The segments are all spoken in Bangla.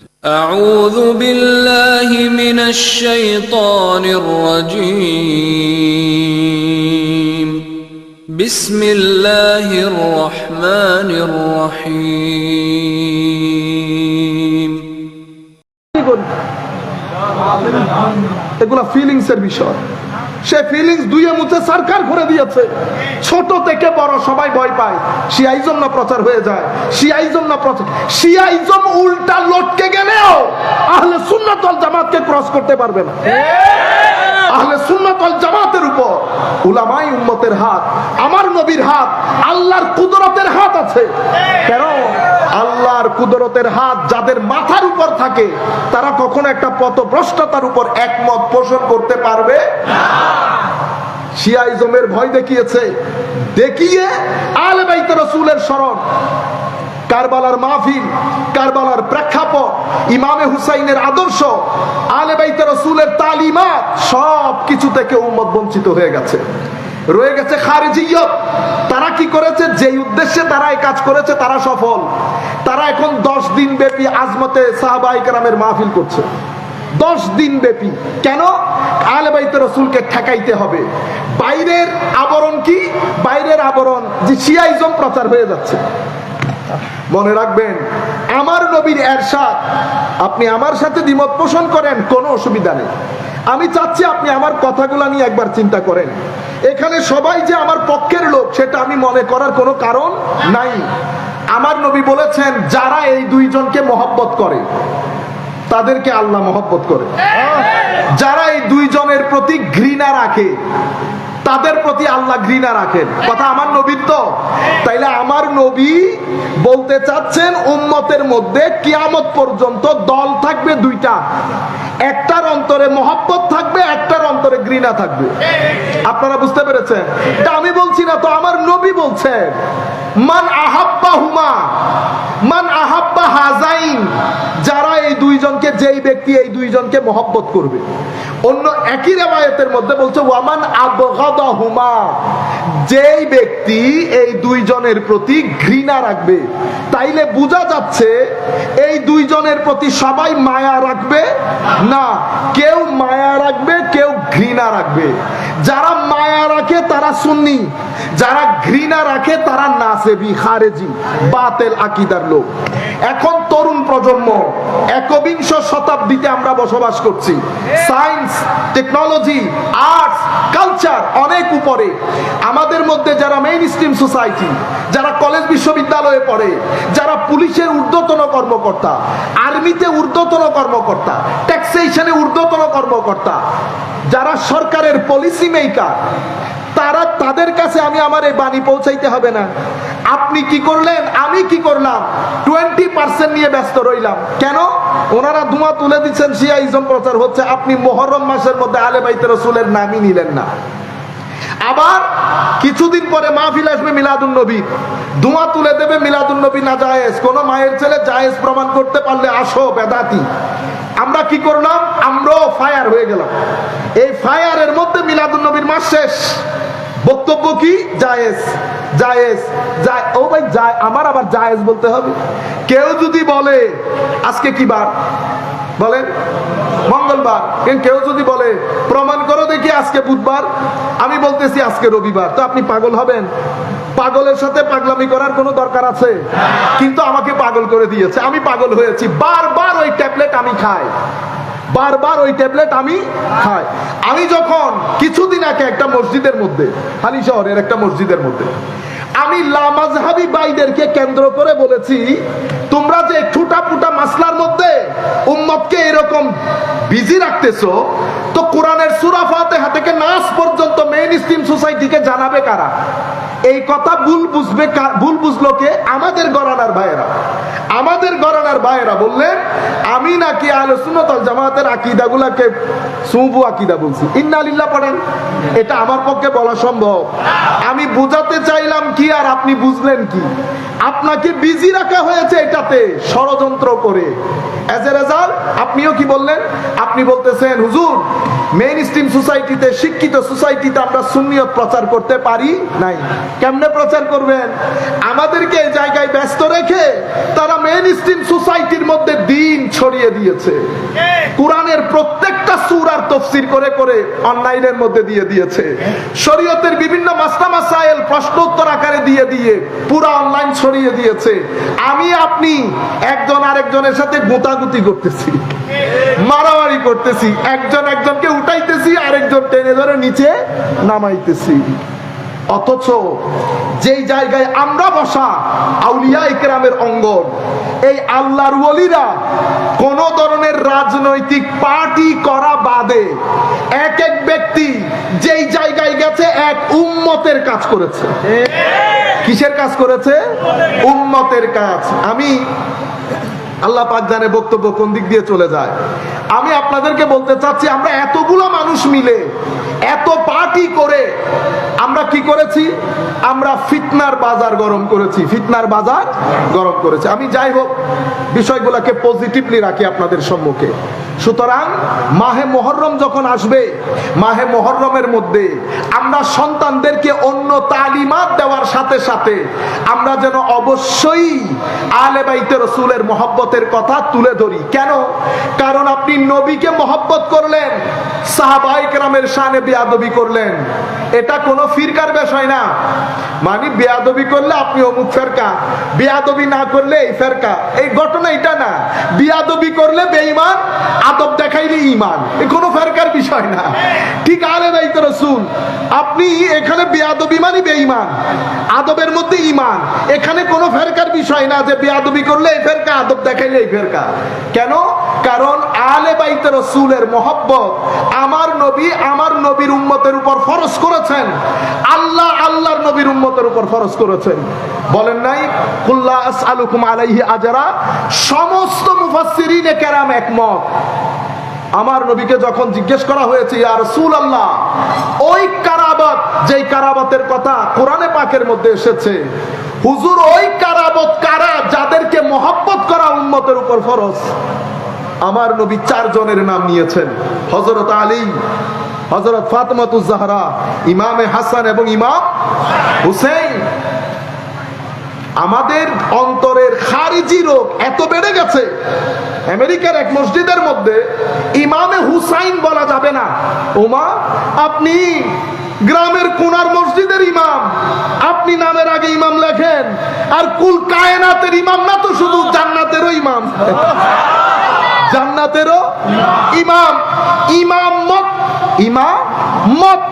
أعوذ بالله من الشيطان الرجيم بسم الله الرحمن الرحيم এগুলা ফিলিংস এর বিষয়। সে ফিলিংস দুইয়ে মুছে সরকার করে দিয়েছে। ছোট থেকে বড় সবাই ভয় পায়। শিয়াইজম না প্রচার হয়ে যায়, শিয়াইজম না প্রচার। শিয়াইজম উল্টা লটকে গেলেও আহলে সুন্নাত ওয়াল জামাতকে ক্রস করতে পারবে না। আহলে সুন্নাত ওয়াল জামাতের উপর উলামায়ে উম্মতের হাত, আমার নবীর হাত, আল্লাহর কুদরতের হাত আছে। কেন? আল্লাহর কুদরতের হাত যাদের মাথার উপর থাকে তারা কখনো একটা পথভ্রষ্টতার উপর একমত পোষণ করতে পারবে না। শিয়াইজমের ভয় দেখিয়েছে, দেখিয়ে আহলে বাইত রাসূলের শরণ, কারবালার মাহফিল, কারবালার প্রেক্ষাপট, ইমামে হুসাইনের আদর্শ, আহলে বাইত রাসূলের তালিমাত, সব কিছু থেকে উম্মত বঞ্চিত হয়ে গেছে। রয়ে গেছে খারিজিয়ত। তারা কি করেছে? যেই উদ্দেশ্যে তারা এই কাজ করেছে তারা সফল। তারা এখন 10 দিন ব্যাপী আজমতে সাহাবায়ে কেরামের মাহফিল করছে। 10 দিন ব্যাপী। কেন? আহলে বাইত রাসূলকে ঠেকাইতে হবে। বাইরের আবরণ কি? বাইরের আবরণ যে শিয়াইজম প্রচার হয়ে যাচ্ছে। মনে রাখবেন, আমার নবীর এরশাদ, আপনি আমার সাথে দ্বিমত পোষণ করেন, কোনো অসুবিধা নেই। আমি চাচ্ছি আপনি আমার কথাগুলো নিয়ে একবার চিন্তা করেন। এখানে সবাই যে আমার পক্ষের লোক সেটা আমি মনে করার কোনো কারণ নাই। আমার নবী বলেছেন, যারা এই দুইজনকে মহব্বত করে তাদেরকে আল্লাহ মহব্বত করে। যারা এই দুইজনের প্রতি ঘৃণা রাখে তাদের প্রতি আল্লাহ ঘৃণা রাখেন। কথা আমার নবীর তো। তাইলে আমার নবী বলতে চাচ্ছেন, উম্মতের মধ্যে কিয়ামত পর্যন্ত দল থাকবে দুইটা। একটার অন্তরে মহব্বত থাকবে, একটার অন্তরে ঘৃণা থাকবে। আপনারা বুঝতে পেরেছেন? এটা আমি বলছি না তো, আমার নবী বলছেন, মান আহাব্বা হুমা মান আহাব্বা হাজাইন, যারা এই দুইজনকে, যেই ব্যক্তি এই দুইজনকে মহব্বত করবে। অন্য একই riwayat-এর মধ্যে বলছে ওয়ামান আবগাদাহুমা, যেই ব্যক্তি এই দুইজনের প্রতি ঘৃণা রাখবে। তাইলে বোঝা যাচ্ছে এই দুইজনের প্রতি সবাই মায়া রাখবে না, কেউ মায়া রাখবে, কেউ ঘৃণা রাখবে। যারা মায়া রাখে তারা সুন্নি, যারা ঘৃণা রাখে তারা নাসেবি, খারেজি, বাতিল আকীদার লোক। এখন তরুণ প্রজন্ম, একবিংশ শতাব্দীতে আমরা বসবাস করছি। সায়েন্স, টেকনোলজি, আর্টস, কালচার অনেক উপরে। আমাদের মধ্যে যারা মেইন স্ট্রিম সোসাইটি, যারা কলেজ বিশ্ববিদ্যালয়ে পড়ে, যারা পুলিশের ঊর্ধ্বতন কর্মকর্তা, আর্মিতে ঊর্ধ্বতন কর্মকর্তা, ট্যাক্সেশনে ঊর্ধ্বতন কর্মকর্তা, যারা সরকারের পলিসি মেকার, তারা, তাদের কাছে আমি আমার এই বাণী পৌঁছাইতে হবে না। আপনি কি করলেন, আমি কি করলাম, 20% নিয়ে ব্যস্ত রইলাম। কেন? ওনারা ধোঁয়া তুলে দিচ্ছেন, শিয়াইজম প্রচার হচ্ছে, আপনি মুহররম মাসের মধ্যে আহলে বাইত রাসূলের নামই নিলেন না। আবার কিছুদিন পরে মাহফিল আসবে মিলাদুন নবী, ধোঁয়া তুলে দেবে মিলাদুন নবী না জায়েজ, কোন মায়ের ছেলে জায়েজ প্রমাণ করতে পারলে আসো, বেদাতি। আমরা কি করলাম? আমরাও ফায়ার হয়ে গেলাম। এই ফায়ারের মধ্যে মিলাদুন নবীর মাস শেষ। বক্তব্য কি? জায়েজ, জায়েজ, যায়। ও ভাই, যায়, আমার আবার জায়েজ বলতে হবে? কেউ যদি বলে আজকে কি বার, বলেন মঙ্গলবার, কেউ যদি বলে প্রমাণ করো দেখি আজকে বুধবার, আমি বলতেছি আজকে রবিবার, তো আপনি পাগল হবেন? পাগলের সাথে পাগলামি করার কোনো দরকার আছে? কিন্তু আমাকে পাগল করে দিয়েছে, আমি পাগল হয়েছি। বারবার ওই ট্যাবলেট আমি খাই, বারবার ওই ট্যাবলেট আমি খাই। আমি যখন কিছুদিন আগে একটা মসজিদের মধ্যে, হালি শহরের একটা মসজিদের মধ্যে, আমি লামাজহাবি ভাইদেরকে কেন্দ্র করে বলেছি, তোমরা যে ছোটা পুটা মাসলার মধ্যে উম্মতকে এরকম বিজি রাখতেছো, তো কোরআনের সূরা ফাতিহা থেকে নাস পর্যন্ত মেইন স্ট্রিম সোসাইটিকে জানাবে কারা? এই কথা ভুল বুঝবে, ভুল বুঝলো কে? আমাদের ঘরানার ভাইয়েরা। আমাদের ঘরানার ভাইয়েরা বললেন আমি নাকি আহলে সুন্নাত ওয়াল জামাতের আকীদাগুলোকে সুবু আকীদা বলছি। ইন্না লিল্লাহ পড়েন, এটা আমার পক্ষে বলা সম্ভব? আমি বুঝাতে চাইলাম কি, আর আপনি বুঝলেন কি? আপনাকে বিজি রাখা হয়েছে এটাতে ষড়যন্ত্র করে। এজ এ রেজাল্ট আপনিও কি বললেন? আপনি বলতেছেন হুজুর, মেইন স্ট্রিম সোসাইটিতে, শিক্ষিত সোসাইটিতে আমরা সুন্নিয়ত প্রচার করতে পারি নাই। কেমনে প্রচার করবেন? আমাদেরকে এই জায়গায় ব্যস্ত রেখে তারা মেইন স্ট্রিম সোসাইটির মধ্যে দিন ছড়িয়ে দিয়েছে। কোরআনের প্রত্যেকটা সূরার তাফসীর করে করে অনলাইনের মধ্যে দিয়ে দিয়েছে। শরীয়তের বিভিন্ন মাসলা মাসাইল প্রশ্ন উত্তর আকারে দিয়ে দিয়ে পুরো অনলাইন ছড়িয়ে দিয়েছে। আমি আপনি একজন আরেকজনের সাথে গোতাগুতি করতেছি, মারামারি করতেছি, একজন একজনকে উঠাইতেছি, আরেকজন টেনে ধরে নিচে নামাইতেছি। অথচ যেই জায়গায় আমরা বসা আউলিয়া ইকরামের অঙ্গন, এই আল্লাহর ওলিরা কোন ধরনের রাজনৈতিক পার্টি করা বাদে এক এক ব্যক্তি যেই জায়গায় গেছে এক উম্মতের কাজ করেছে। কিসের কাজ করেছে? উম্মতের কাজ। আমি আল্লাহ পাক জানে বক্তব্য কোন দিক দিয়ে চলে যায়। আমি আপনাদেরকে বলতে চাচ্ছি, আমরা এতগুলো মানুষ মিলে এত পার্টি করে আমরা কি করেছি? আমরা ফিতনার বাজার গরম করেছি, ফিতনার বাজার গরম করেছি। আমি যাই হোক বিষয়গুলোকে পজিটিভলি রাখি আপনাদের সম্মুখে। সুতরাং মাহে মুহররম যখন আসবে, মাহে মুহররমের মধ্যে আমরা সন্তানদেরকে অন্য তালিমাত দেওয়ার সাথে সাথে আমরা যেন অবশ্যই আলে বাইতে রাসূলের মহব্বতের কথা তুলে ধরি। কেন? কারণ আপনি নবীকে মহব্বত করলেন, সাহাবায়ে কেরামের শানে বেয়াদবি করলেন, এটা কোনো ফিরকার বিষয় না। মানে বেয়াদবি করলে আপনি অমুক ফেরকা, বেয়াদবি না করলে এই ফেরকা, এই ঘটনা এটা না। বেয়াদবি করলে বেঈমান, আদব দেখাইলে ঈমান, এ কোনো ফেরকার বিষয় না। ঠিক আলে বাইতে রাসূল, আপনি এখানে বেয়াদবি মানে বেঈমান, আদবের মধ্যে ঈমান, এখানে কোনো ফেরকার বিষয় না যে বেয়াদবি করলে এই ফেরকা, আদব দেখাইলে এই ফেরকা। কেন? কারণ আলে বাইতে রাসূলের মহব্বত আমার নবী আমার নবীর উম্মতের উপর ফরজ করেছেন, আল্লাহ আল্লাহর নবীর উম্মতের উপর ফরজ করেছেন। বলেন নাই কুল্লা আসআলুকুম আলাইহি আজরা? সমস্ত মুফাসসিরিনে কেরাম একমত। আমার নবীকে যখন জিজ্ঞেস করা হয়েছে, ইয়া রাসূলুল্লাহ, ওই কারাবাত, যেই কারাবাতের কথা কোরআনে পাকের মধ্যে এসেছে, হুজুর ওই কারাবত কারা যাদেরকে মহব্বত করা উম্মতের উপর ফরজ? আমার নবী 4 জনের নাম নিয়েছেন। হযরত আলী, হযরত ফাতেমাতুজ জাহরা, ইমামে হাসান এবং ইমাম হুসাইন। আমাদের অন্তরের খারিজি রোগ এত বেড়ে গেছে, আমেরিকার এক মসজিদের মধ্যে ইমামে হুসাইন বলা যাবে না। ওমা, আপনি গ্রামের কোনার মসজিদের ইমাম, আপনি নামের আগে ইমাম লেখেন, আর কুল কায়নাতের ইমাম না তো, শুধু জান্নাতেরও ইমাম, জান্নাতেরও ইমাম। ইমামত, ইমামত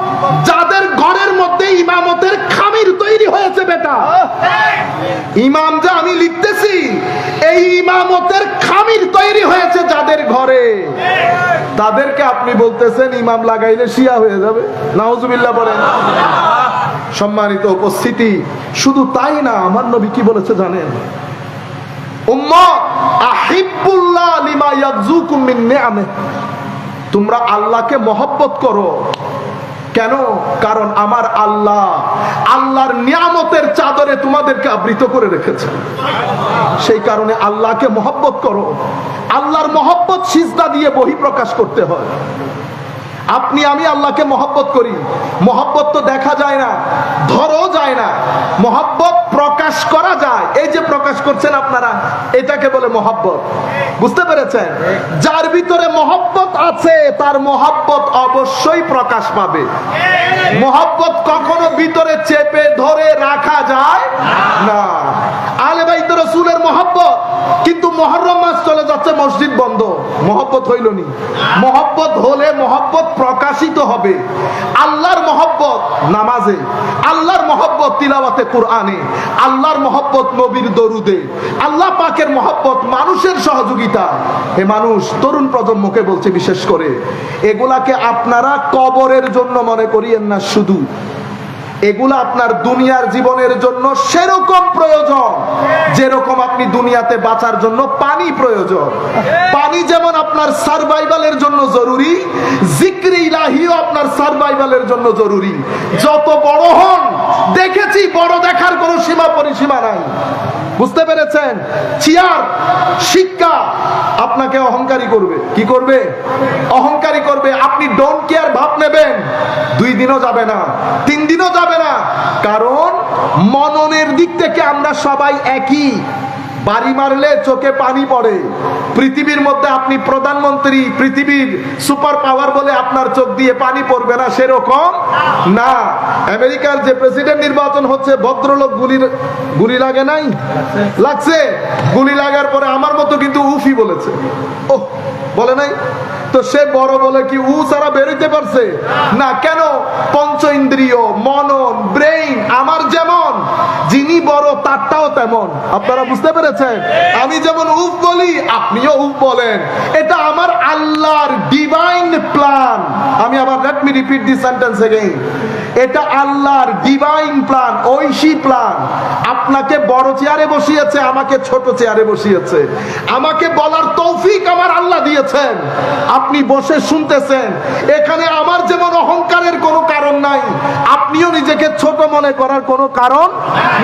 যাদের ঘরের মধ্যে ইমামতের খামির তৈরি হয়েছে বেটা, ইমাম যা আমি লিখতেছি, এই ইমামতের খামির তৈরি হয়েছে যাদের ঘরে, তাদেরকে আপনি বলতেছেন ইমাম লাগাইলে শিয়া হয়ে যাবে। নাউজুবিল্লাহ বলেন। সম্মানিত উপস্থিতি, শুধু তাই না, আমার নবী কি বলেছে জানেন? উম্মত আহিব্বুল্লাহ লিমা ইয়াযুকুম মিন নিআমিহি, তোমরা আল্লাহকে মহব্বত করো। কেন? কারণ আমার আল্লাহ আল্লাহর নিয়ামতের চাদরে তোমাদেরকে আবৃত করে রেখেছে। সেই কারণে আল্লাহকে মহব্বত করো। আল্লাহর মহব্বত সিজদা দিয়ে বহিঃপ্রকাশ করতে হয়। আপনি আমি আল্লাহকে মহব্বত করি, মহব্বত তো দেখা যায় না, ধরও যায় না, মহব্বত প্রকাশ করা যায়। এই যে প্রকাশ করছেন আপনারা, এটাকে বলে মহব্বত। বুঝতে পেরেছেন? যার ভিতরে মহব্বত আছে তার মহব্বত অবশ্যই প্রকাশ পাবে। মহব্বত কখনো ভিতরে চেপে ধরে রাখা যায় না। আলে বাইত রাসূলের মহব্বত, কিন্তু মুহররম মাস চলে যাচ্ছে, মসজিদ বন্ধ, মহব্বত হইল নি? মহব্বত হলে মহব্বত প্রকাশিত হবে। আল্লাহর মহব্বত নামাজে, আল্লাহর মহব্বত তিলাওয়াতে কোরআনে, আল্লাহর মহব্বত নবীর দরুদে, আল্লাহ পাকের মহব্বত মানুষের সহযোগিতা। হে মানুষ, তরুণ প্রজন্মকে বলছে বিশেষ করে, এগুলাকে আপনারা কবরের জন্য মনে করিয়েন না শুধু, এগুলা আপনার দুনিয়ার জীবনের জন্য সেরকম প্রয়োজন যেরকম আপনি দুনিয়াতে বাঁচার জন্য পানি প্রয়োজন। পানি যেমন আপনার সারভাইভালের জন্য জরুরি, জিক্রে ইলাহিও আপনার সারভাইভালের জন্য জরুরি। যত বড় হন, দেখেছি বড় দেখার কোনো সীমা পরিসীমা নাই। বুঝতে পেরেছেন? চেয়ার, শিক্ষা আপনাকে অহংকারী করবে। কি করবে? অহংকারী করবে। আপনি ডোন্ট কেয়ার ভাব নেবেন, 2 দিনও যাবে না, 3 দিনও যাবে না। কারণ মননের দিক থেকে আমরা সবাই একই, বাড়ি মারলে চোখে পানি পড়ে। পৃথিবীর মধ্যে আপনি প্রধানমন্ত্রী, পৃথিবীর সুপার পাওয়ার বলে আপনার চোখ দিয়ে পানি পড়বে না, সেরকম না। আমেরিকার যে প্রেসিডেন্ট নির্বাচন হচ্ছে, ভদ্রলোক গুলি লাগে নাই, লাগছে। গুলি লাগার পরে আমার মতো কিন্তু উফি বলেছে, ও বলে নাই তো, সে বড় বলে কি উ সারা বেরোতে পারছে না? কেন? পঞ্চ ইন্দ্রিয়, মনন, ব্রেইন আমার যেমন, যিনি বড় তারটাও তেমন। আপনারা বুঝতে পেরেছেন? আমি যেমন উফ বলি, আপনিও উফ বলেন। এটা আমার আল্লাহর ডিভাইন প্ল্যান। আমি আবার let me repeat this sentence again. এটা আল্লাহর ডিভাইন প্ল্যান, ঐশী প্ল্যান। আপনাকে বড় চেয়ারে বসিয়েছে, আমাকে ছোট চেয়ারে বসিয়েছে। আমাকে বলার তৌফিক আমার আল্লাহ দিয়েছেন, আপনি বসে শুনতেছেন। এখানে আমার যেমন অহংকারের কোনো কারণ নাই, আপনিও নিজেকে ছোট মনে করার কোনো কারণ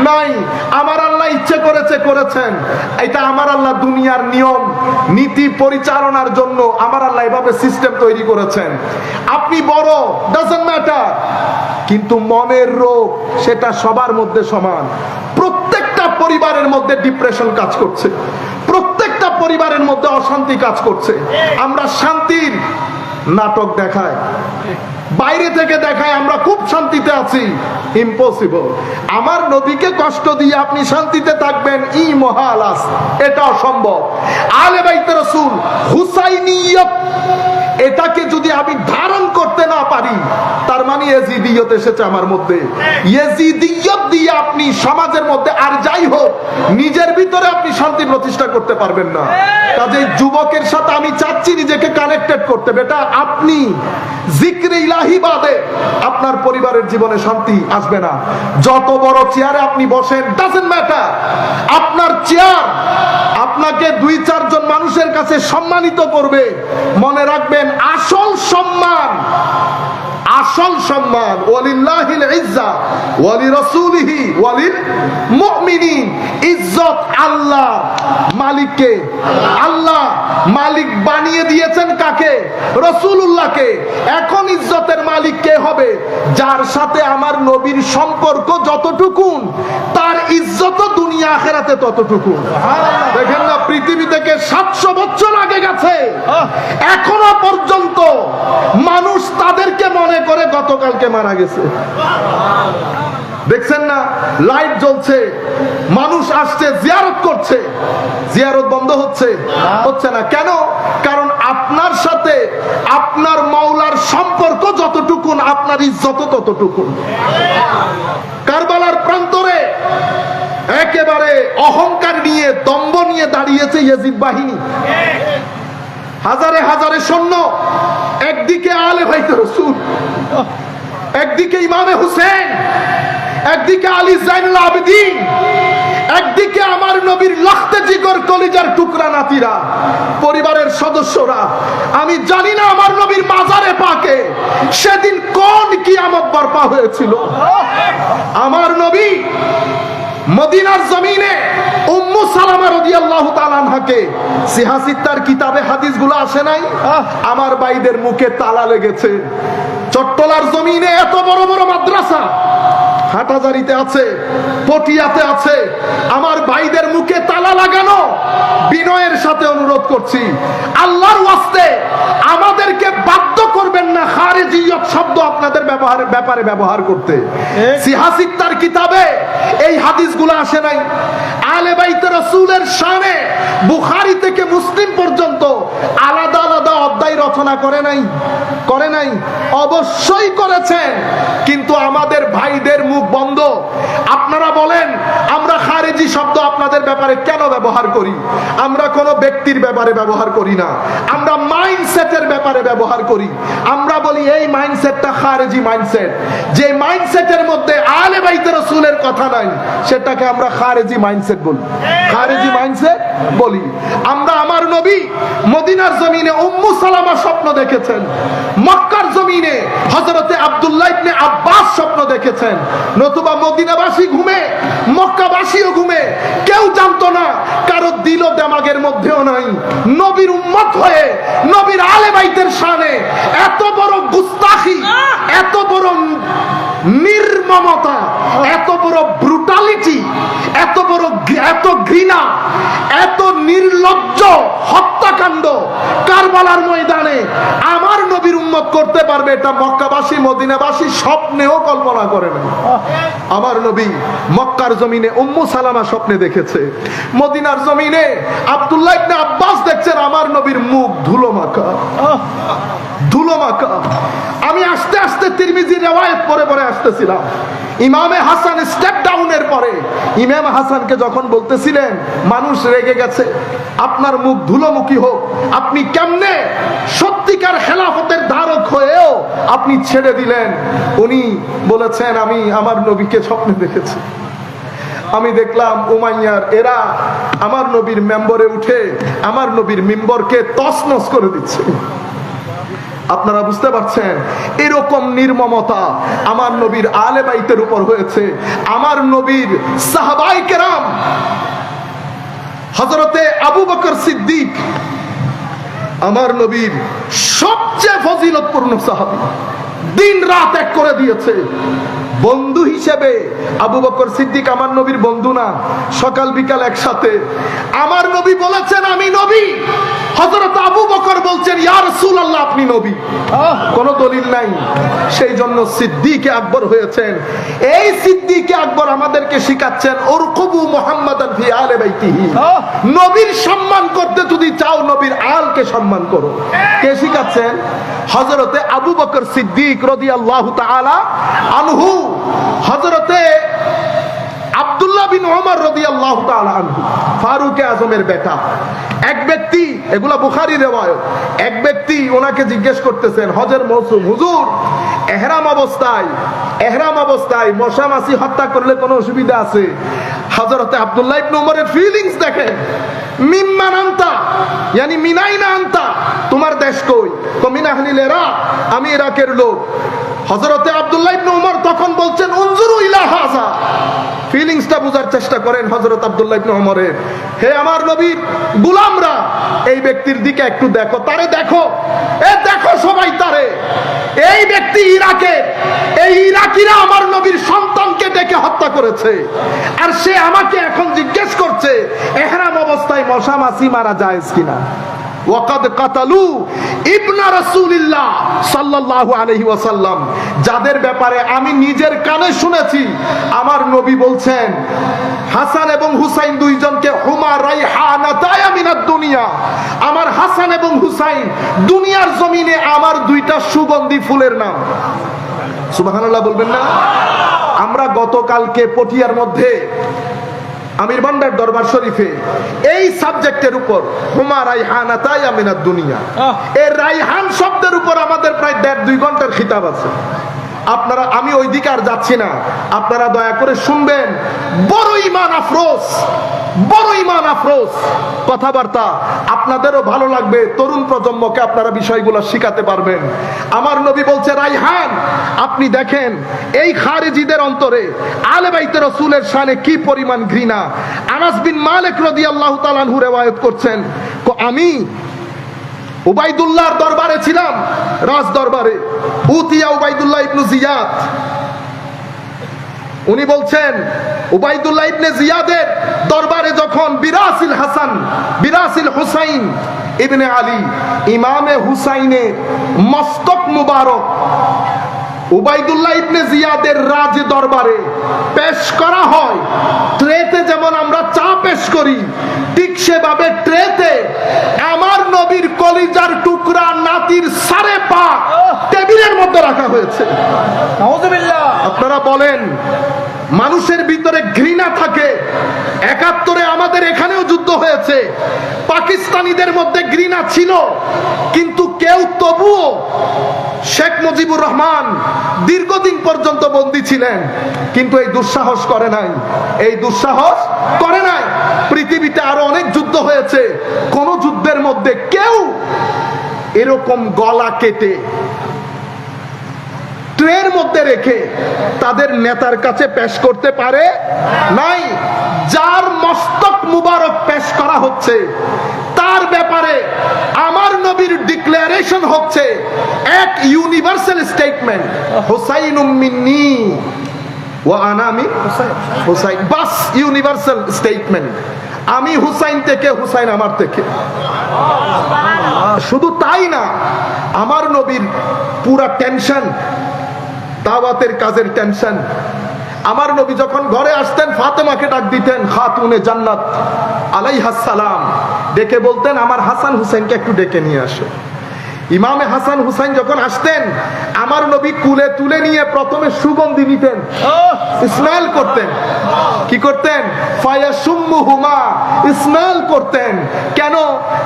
নাই। আমার আল্লাহ ইচ্ছে করেছে করেছেন। এটা আমার আল্লাহ দুনিয়ার নিয়ম নীতি পরিচালনার জন্য আমার আল্লাহ এভাবে সিস্টেম তৈরি করেছেন। আপনি বড়, ডাজন্ট ম্যাটার, কিন্তু মনের রোগ সেটা সবার মধ্যে সমান। প্রত্যেকটা পরিবারের মধ্যে ডিপ্রেশন কাজ করছে, প্রত্যেকটা পরিবারের মধ্যে অশান্তি কাজ করছে। আমরা শান্তির নাটক দেখাই, বাইরে থেকে দেখায় আমরা খুব শান্তিতে আছি, ইম্পসিবল। আমার নবীকে কষ্ট দিয়ে আপনি শান্তিতে থাকবেন, ই মহালাস, এটা অসম্ভব। আলে বাইতে রাসূল হুসাইনিয়ত, এটাকে যদি আমি ধারণ করতে না পারি, তার মানে ইয়েজিদিয়ত এসেছে আমার মধ্যে। ইয়েজিদিয়ত দিয়ে আপনি সমাজের মধ্যে আর যাই হোক, নিজের ভিতরে আপনি শান্তি প্রতিষ্ঠা করতে পারবেন না। কাজেই যুবকের সাথে আমি চাচ্ছি নিজেকে কানেক্টেড করতে। বেটা, আপনি জিক্রে ইলাহি বাদে আপনার পরিবারের জীবনে শান্তি আসবে না। যত বড় চেয়ারে আপনি বসেন, ডাজন্ট ম্যাটার। আপনার চেয়ার আপনাকে 2-4 জন মানুষের কাছে সম্মানিত করবে। মনে রাখবেন, আসল সম্মান, আসল সম্মান ওয়ালিল্লাহিল ইজ্জা ওয়ালি রাসূলিহি ওয়ালিল মুমিনিন। ইজ্জত আল্লাহ মালিককে। আল্লাহ মালিক বানিয়ে দিয়েছেন কাকে? রাসূলুল্লাহকে। এখন ইজ্জতের মালিক কে হবে? যার সাথে আমার নবীর সম্পর্ক যতটুকুন, তার ইজ্জত দুনিয়া আখিরাতে ততটুকুন। দেখেন না, পৃথিবী থেকে 700 বছর আগে গেছে, এখনো পর্যন্ত মানুষ তাদেরকে মনে করে গতকালকে মারা গেছে। দেখছেন না, লাইট জ্বলছে, মানুষ আসছে, জিয়ারত করছে, জিয়ারত বন্ধ হচ্ছে না। কেন? কারণ আপনার সাথে আপনার মাওলার সম্পর্ক যতটুকুন, আপনার ইজ্জত ততটুকুন। কারবালার প্রান্তরে একেবারে অহংকার নিয়ে, দম্ভ নিয়ে দাঁড়িয়েছে ইয়াজিদ বাহিনী, হাজারে হাজারে সৈন্য। একদিকে আলে বাইতে রাসূল, একদিকে ইমামে হুসেন, একদিকে আলী জাইনুল আবেদিন, একদিকে আমার নবীর লখতে জিগর কলিজার টুকরা নাতিরা, পরিবারের সদস্যরা। আমি জানি না আমার নবীর মাজারে পাকে সেদিন কোন কিয়ামত বর্পা হয়েছিল। আমার নবী মদিনার জমিনে উম্মু সালামা রাদিয়াল্লাহু তাআলা আনহাকে, সিহাসিত্তার কিতাবে হাদিসগুলো আসে নাই? আমার ভাইদের মুখে তালা লেগেছে। চট্টলার জমিনে এত বড় বড় মাদ্রাসা, হাটাজারিতে আছে, পটিয়াতে আছে, আমার ভাইদের মুখে তালা লাগানো। বিনয়ের সাথে অনুরোধ করছি, আল্লাহর ওয়াস্তে আমাদেরকে বাধ্য করবেন না খারিজিয়ত শব্দ আপনাদের ব্যাপারে ব্যবহার করতে। সিহাসিত্তার কিতাবে এই হাদিসগুলো আসে নাই। আলে বাইতে রাসূলের শানে বুখারী থেকে মুসলিম পর্যন্ত আলাদা আলাদা অধ্যায় রচনা করে নাই? অবশ্যই করেছেন, কিন্তু আমাদের ভাইদের মুখ বন্ধ। আপনারা বলেন আমরা খারিজি শব্দ আপনাদের ব্যাপারে কেন ব্যবহার করি? আমরা কোনো ব্যক্তির ব্যাপারে ব্যবহার করি না, আমরা মাইন্ডসেটের ব্যাপারে ব্যবহার করি। আমরা বলি এই মাইন্ডসেটটা খারিজি মাইন্ডসেট। যে মাইন্ডসেটের মধ্যে আলে বাইতে রাসূলের কথা নাই, সেটাকে আমরা খারিজি মাইন্ডসেট বলি, খারিজি মাইন্ডসেট বলি। আমরা আমার নবী মদিনার জমিনে উম্মু সালামা স্বপ্ন দেখেছেন, মক্কার জমিনে হযরতে আব্দুল্লাহ ইবনে আব্বাস স্বপ্ন দেখেছেন। নতুবা মদিনাবাসী ঘুমে, মক্কাবাসীও ঘুমে, কেউ জানতো না, কারো দিল দেমাগের মধ্যেও নাই। নবীর উম্মত হয়ে নবীর আলে বাইতের শানে এত বড় গুস্তাখি, এত বড় নির্মমতা, এত বড় ব্রুটালিটি, এত ঘৃণা, হত্যাকাণ্ড কারবালার ময়দানে আমার নবীর উম্মত করতে পারবে, এটা মক্কাবাসী মদিনাবাসী স্বপ্নেও কল্পনা করে না। আমার নবী মক্কার জমিনে উম্মু সালামা স্বপ্নে দেখেছে, মদিনার জমিনে আব্দুল্লাহ ইবনে আব্বাস দেখছেন আমার নবীর মুখ ধুলো মাখা, ধুলো মাখা। আমি আস্তে আস্তে তিরমিজির রিওয়ায়াত পড়ে পড়ে আসতেছিলাম। ইমামে হাসান স্টেপ ডাউনের পরে ইমাম হাসানকে যখন বলতেছিলেন মানুষ রেগে গেছে, আপনার মুখ ধুলোমুখী হোক, আপনি কেমনে সত্যিকার খেলাফতের ধারক হয়েও আপনি ছেড়ে দিলেন? উনি বলেছেন আমি আমার নবীকে স্বপ্নে দেখেছি। আমি দেখলাম উমাইয়ার এরা আমার নবীর মেম্বরে উঠে আমার নবীর মিম্বরকে তছনছ করে দিচ্ছে। আপনারা বুঝতে পারছেন এরকম নির্মমতা আমার নবীর আলে বাইতের উপর হয়েছে। আমার নবীর সাহাবায়ে কেরাম হযরতে আবু বকর সিদ্দিক আমার নবীর সবচেয়ে ফজিলতপূর্ণ সাহাবী, দিন রাত এক করে দিয়েছে। বন্ধু হিসেবে আবু বকর সিদ্দিক আমার নবীর বন্ধু না, সকাল বিকাল একসাথে। আমার নবী বলেছেন আমি নবী, হযরত আবু বকর বলছেন ইয়া রাসূলুল্লাহ আপনি নবী। কোনো দলিল নাই, সেই জন্য সিদ্দিকে আকবর হয়েছেন। এই সিদ্দিকে আকবর আমাদেরকে শিখাচ্ছেন উরকুবু মুহাম্মাদান ফি আলে বাইতিহি, নবীর সম্মান করতে যদি চাও নবীর আলকে সম্মান করো। কে শিখাচ্ছেন? হযরতে আবু বকর সিদ্দিক রাদিয়াল্লাহু তাআলা আনহু, হযরতে আব্দুল্লাহ বিন ওমর রাদিয়াল্লাহু তাআলা আনহু, ফারুক আজমের বেটা। এক ব্যক্তি, এগুলা বুখারী রিওয়ায়াত, এক ব্যক্তি ওনাকে জিজ্ঞেস করতেছেন হজের মৌসুম, হুজুর এহরাম অবস্থায় মশা মাছি হত্যা করলে কোনো অসুবিধা আছে? হযরতে আব্দুল্লাহ ইবনে ওমরের ফিলিংস দেখেন, মিম্মান আনতা ইয়ানি মিনাইনা আনতা, তোমার দেশ কই? তো মিন আহলিল ইরাক, আমি ইরাকের লোক। হযরতে আব্দুল্লাহ ইবনে ওমর তখন বলছেন উনজুরু ইলা হাযা, ফিলিংসটা বুঝার চেষ্টা করেন হযরত আব্দুল্লাহ ইবনে ওমরের। হে আমার নবীর গোলামরা, এই ব্যক্তির দিকে একটু দেখো, তারে দেখো, এ দেখো সবাই তারে। এই ব্যক্তি ইরাকে, এই ইরাকিরা আমার নবীর সন্তানকে ডেকে হত্যা করেছে, আর সে আমাকে এখন জিজ্ঞেস করছে ইহরাম অবস্থায় মশা মাছি মারা জায়েজ কিনা। ওয়াকাদ কাতালু ইবনা রাসূলিল্লাহ সাল্লাল্লাহু আলাইহি ওয়াসাল্লাম, যাদের ব্যাপারে আমি নিজের কানে শুনেছি আমার নবী বলছেন হাসান এবং হুসাইন দুইজনকে হুমা রাইহানাতায়া মিনাদ দুনিয়া, আমার হাসান এবং হুসাইন দুনিয়ার জমিনে আমার দুইটা সুগন্ধি ফুলের নাম। সুবহানাল্লাহ বলবেন না? আমরা গতকালকে পটিয়ার মধ্যে আমির ভান্ডার দরবার শরীফে এই সাবজেক্টের উপর হুমা রাইহানাতায়া মিনাদ দুনিয়া, এই রাইহান শব্দের উপর আমাদের প্রায় 1.5-2 ঘন্টার খিতাব আছে। আপনারা, আমি ওই দিকে আর যাচ্ছি না, আপনারা দয়া করে শুনবেন। বড় ইমান আফরোজ, বড় ইমান আফরোজ কথাবার্তা, আপনাদেরও ভালো লাগবে, তরুণ প্রজন্মকে আপনারা বিষয়গুলো শিখাতে পারবেন। আমার নবী বলছে রাইহান, আপনি দেখেন এই খারিজিদের অন্তরে আলে বাইতে রাসূলের শানে কি পরিমাণ ঘৃণা। আনাস বিন মালিক রাদিয়াল্লাহু তাআলা আনহু রিওয়ায়াত করছেন, আমি উবাইদুল্লাহর দরবারে ছিলাম, রাজ দরবারে। উতিয়া উবাইদুল্লাহ ইবনে জিয়াদ, উনি বলছেন উবাইদুল্লাহ ইবনে জিয়াদের দরবারে যখন বিরাসিল হাসান বিরাসিল হুসাইন ইবনে আলী, ইমামে হুসাইনের মস্তক মুবারক উবাইদুল্লাহ ইবনে জিয়াদের রাজ দরবারে পেশ করা হয়, ট্রেতে যেমন আমরা চা পেশ করি ঠিক সেভাবে ট্রেতে আমার নবীর কলিজার টুকরা নাতির সারে পা টেবিলের মধ্যে রাখা হয়েছে। নাউযুবিল্লাহ। আপনারা বলেন মানুষের ভিতরে ঘৃণা থাকে। ৭১ আমাদের এখানেও যুদ্ধ হয়েছে, পাকিস্তানিদের মধ্যে ঘৃণা ছিল, কিন্তু কেউ তবুও, শেখ মুজিবুর রহমান দীর্ঘদিন পর্যন্ত বন্দী ছিলেন কিন্তু এই দুঃসাহস করে নাই, এই দুঃসাহস করে নাই। পৃথিবীতে আরো অনেক যুদ্ধ হয়েছে, কোন যুদ্ধের মধ্যে কেউ এরকম গলা কেটে ট্রের মধ্যে রেখে তাদের নেতার কাছে পেশ করতে পারে নাই। যার মস্তক মুবারক পেশ করা হচ্ছে তার ব্যাপারে আমার নবীর ডিক্লারেশন হচ্ছে এক ইউনিভার্সাল স্টেটমেন্ট, হুসাইনুম মিন্নি ওয়া আনা মিন হুসাইন, বাস ইউনিভার্সাল স্টেটমেন্ট। আমি হুসাইন থেকে, হুসাইন আমার থেকে। শুধু তাই না, আমার নবীর পুরা টেনশন, দাওয়াতের কাজের টেনশন। আমার নবী যখন ঘরে আসতেন ফাতেমাকে ডাক দিতেন, খাতুনে জান্নাত আলাইহাস সালাম, ডেকে বলতেন আমার হাসান হুসাইনকে একটু ডেকে নিয়ে আসো। ইমামে হাসান হুসাইন যখন আসতেন আমার নবী কুলে তুলে নিয়ে প্রথমে সুগন্ধি নিতেন, স্মেল করতেন। কি করতেন? ফায়াসুম্মুহুমা, স্মেল করতেন। কেন?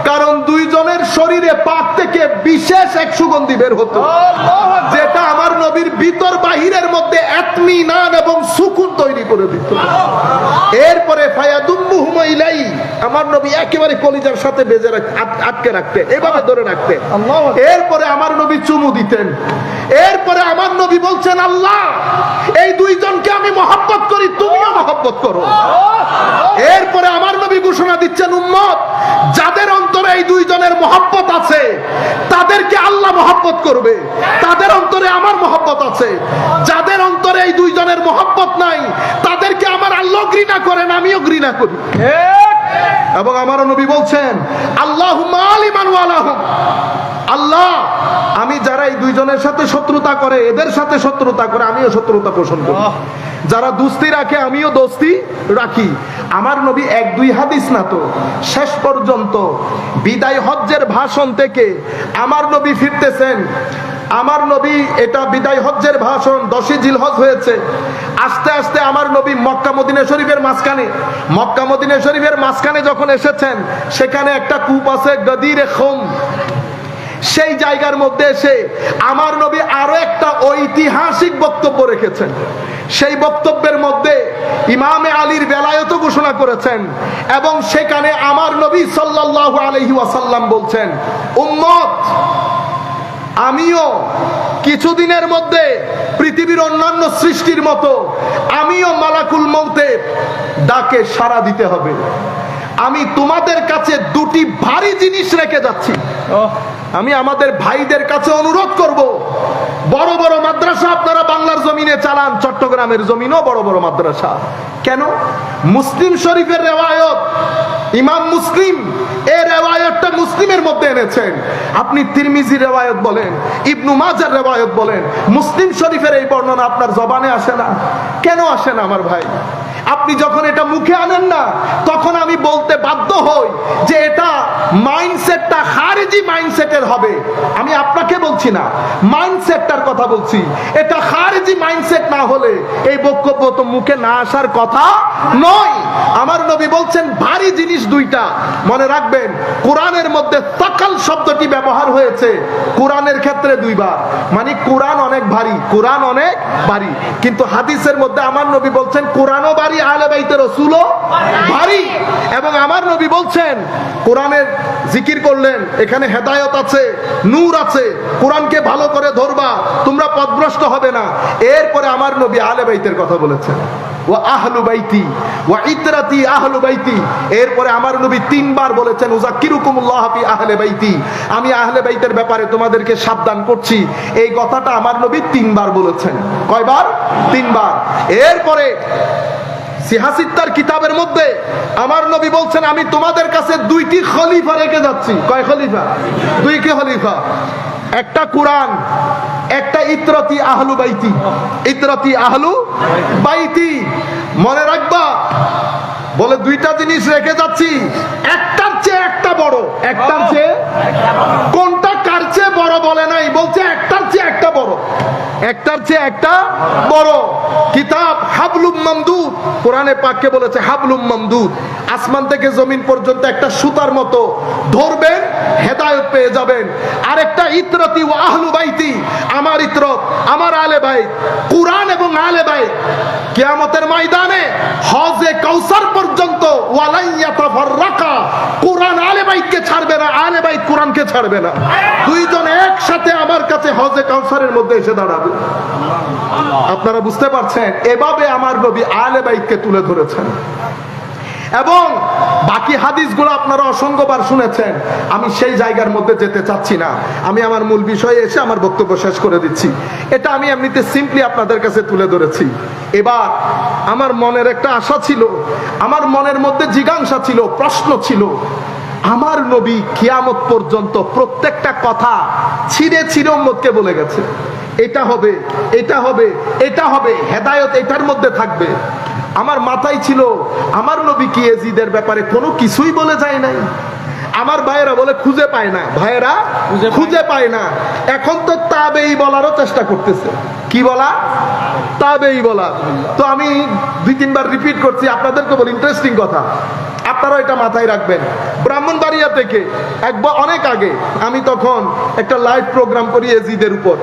কারণ দুইজনের শরীরে পাক থেকে বিশেষ এক সুগন্ধি বের হতো, যেটা আমার নবীর ভিতর বাহিরের মধ্যে ইতমিনান এবং সুকুন তৈরি করে দিত। এরপরে ফায়াদুম্মুহুমা ইলাই, আমার নবী একেবারে কলিজার সাথে বেজে আটকে রাখতেন, এভাবে ধরে রাখতেন। এরপরে আমার নবী চুমু দিতেন। এরপরে আমার নবী বলছেন, আল্লাহ এই দুইজনকে আমি মহব্বত করি, তুমিও মহব্বত করো। এরপরে আমার নবী ঘোষণা দিচ্ছেন, উম্মত যাদের অন্তরে এই দুইজনের মহব্বত আছে তাদেরকে আল্লাহ মহব্বত করবে, তাদের অন্তরে আমার মহব্বত আছে। যাদের অন্তরে এই দুইজনের মহব্বত নাই তাদেরকে আমার আল্লাহ ঘৃণা করেন, আমিও ঘৃণা করি। এবং আমার নবী বলছেন, আল্লাহুম্মা আলিমান ওয়া লাহুম, আল্লাহ আমি যারা এই দুইজনের সাথে শত্রুতা করে, এদের সাথে শত্রুতা করে, আমিও শত্রুতা পোষণ করি। যারা দোস্তি রাখে আমিও দোস্তি রাখি। আমার নবী এক দুই হাদিস না তো, শেষ পর্যন্ত বিদায় হজ্জের ভাষণ থেকে আমার নবী ফিরতেছেন। আমার নবী, এটা বিদায় হজ্জের ভাষণ, 10ই জিলহজ হয়েছে। আস্তে আস্তে আমার নবী মক্কা মদিনা শরীফের মাঝখানে, মক্কা মদিনা শরীফের মাঝখানে যখন এসেছেন সেখানে একটা কূপ আছে, গদিরে খুম। সেই জায়গার মধ্যে এসে আমার নবী আরো একটা ঐতিহাসিক বক্তব্য রেখেছেন। সেই বক্তব্যের মধ্যে ইমামে আলীর বেলায়েত ঘোষণা করেছেন এবং সেখানে আমার নবী সাল্লাল্লাহু আলাইহি ওয়াসাল্লাম বলছেন, উম্মত আমিও কিছুদিনের মধ্যে পৃথিবীর অন্যান্য সৃষ্টির মতো আমিও মালাকুল মউতের ডাকে সাড়া দিতে হবে। আমি তোমাদের কাছে দুটি ভারী জিনিস রেখে যাচ্ছি। আমি আমাদের ভাইদের কাছে অনুরোধ করব, বড় বড় মাদ্রাসা আপনারা বাংলার জমিনে চালান, চট্টগ্রামের জমিনও বড় বড় মাদ্রাসা। কেন? মুসলিম শরীফের রেওয়ায়ত, ইমাম মুসলিম এই রেওয়ায়তটা মুসলিমের মধ্যে এনেছেন। আপনি তিরমিজি রেওয়ায়ত বলেন, ইবনু মাজার রেওয়ায়ত বলেন, মুসলিম শরীফের এই বর্ণনা আপনার জবানে আসে না। কেন আসে না আমার ভাই? আপনি যখন এটা মুখে আনেন না তখন আমি বলতে বাধ্য হই যে এটা মাইন্ডসেটটা খারিজি মাইন্ডসেটের হবে। আমি আপনাকে বলছি না, মাইন্ডসেটটার কথা বলছি। এটা খারিজি মাইন্ডসেট না হলে এই বক্তব্য তো মুখে না আসার কথা নয়। আমার নবী বলছেন ভারী জিনিস দুইটা। মনে রাখবেন, কোরআনের মধ্যে তাকাল শব্দটি ব্যবহার হয়েছে কোরআনের ক্ষেত্রে দুইবার, মানে কোরআন অনেক ভারী, কোরআন অনেক ভারী। কিন্তু হাদিসের মধ্যে আমার নবী বলছেন কোরআনও ভারী, আহলে বাইতে রাসূলও ভারী। এবং আমার নবী বলছেন কোরআনের জিকির করলেন, এখানে হেদায়েত আছে, নূর আছে, কোরআনকে ভালো করে ধরবা, তোমরা পথভ্রষ্ট হবে না। এরপরে আমার নবী আহলে বাইতের কথা বলেছেন, ওয়া আহলু বাইতি ওয়া ইতরাতি আহলু বাইতি। এরপরে আমার নবী 3 বার বলেছেন, উযাক্কিরুকুমুল্লাহ ফি আহলে বাইতি, আমি আহলে বাইতের ব্যাপারে তোমাদেরকে সাবধান করছি। এই কথাটা আমার নবী 3 বার বলেছেন। কয়বার? 3 বার। এরপরে সিহাসিত্তার কিতাবের মধ্যে আমার নবী বলছেন, আমি তোমাদের কাছে 2টি খলিফা রেখে যাচ্ছি। কয় খলিফা? 2টি খলিফা। একটা কোরআন, একটা ইতরাতি আহলু বাইতি। ইতরাতি আহলু বাইতি, মনে রাখবা। বলে 2টা জিনিস রেখে যাচ্ছি, একটার চেয়ে একটা বড়। একটার চেয়ে কোনটা কার চেয়ে বড় বলে নাই, বলছে একটার চেয়ে একটা বড়, একটার চেয়ে একটা বড়। কিতাব হাবলুম মামদুদ, কোরআনে পাককে বলেছে হাবলুম মামদুদ, আসমান থেকে জমিন পর্যন্ত একটা সুতার মতো ধরবেন, হেদায়েত পেয়ে যাবেন। আরেকটা ইতরাতি ওয়া আহলু বাইতি, আমার ইতরত, আমার আহলে বাইত, কোরআন এবং আহলে বাইত কিয়ামতের ময়দানে হজে কাউসার পর্যন্ত ওয়ালাই ইয়াতাফাররাকা, কোরআন আহলে বাইতকে ছাড়বে না, আহলে বাইত কোরআনকে ছাড়বে না। দুইজন একসাথে আমার কাছে হজে কাউসারের মধ্যে এসে দাঁড়াবে। আপনারা বুঝতে পারছেন? এভাবে আমার নবী আহলে বাইতকে তুলে ধরেছেন। এবং বাকি হাদিসগুলো আপনারা অসংখ্যবার শুনেছেন, আমি সেই জায়গার মধ্যে যেতে চাচ্ছি না। আমি আমার মূল বিষয়ে এসে আমার বক্তব্য শেষ করে দিচ্ছি। এটা আমি এমনিতে সিম্পলি আপনাদের কাছে তুলে ধরেছি। এবার আমার মনের একটা আশা ছিল, আমার মনের মধ্যে জিজ্ঞাসা ছিল, প্রশ্ন ছিল, আমার নবী কিয়ামত পর্যন্ত প্রত্যেকটা কথা ছিঁড়ে ছিঁড়ে উম্মতকে বলে গেছে, এটা হবে, এটা হবে, এটা হবে, হেদায়েত এটার মধ্যে থাকবে। আমার মাথায় ছিল, আমার নবী কি ইয়াজিদের ব্যাপারে কোনো কিছুই বলে যায় নাই? আমার ভাইয়েরা বলে খুঁজে পায় না, ভাইয়েরা খুঁজে পায় না। এখন তো তাবেই বলারও চেষ্টা করতেছে। কি বলা? তাবেই বলা। তো আমি 2-3 বার রিপিট করছি, আপনাদেরকে বলি ইন্টারেস্টিং কথা, আপনারা এটা মাথায় রাখবেন। ব্রাহ্মণবাড়িয়া থেকে অনেক আগে আমি তখন একটা লাইভ প্রোগ্রাম করি ইয়াজিদের উপর।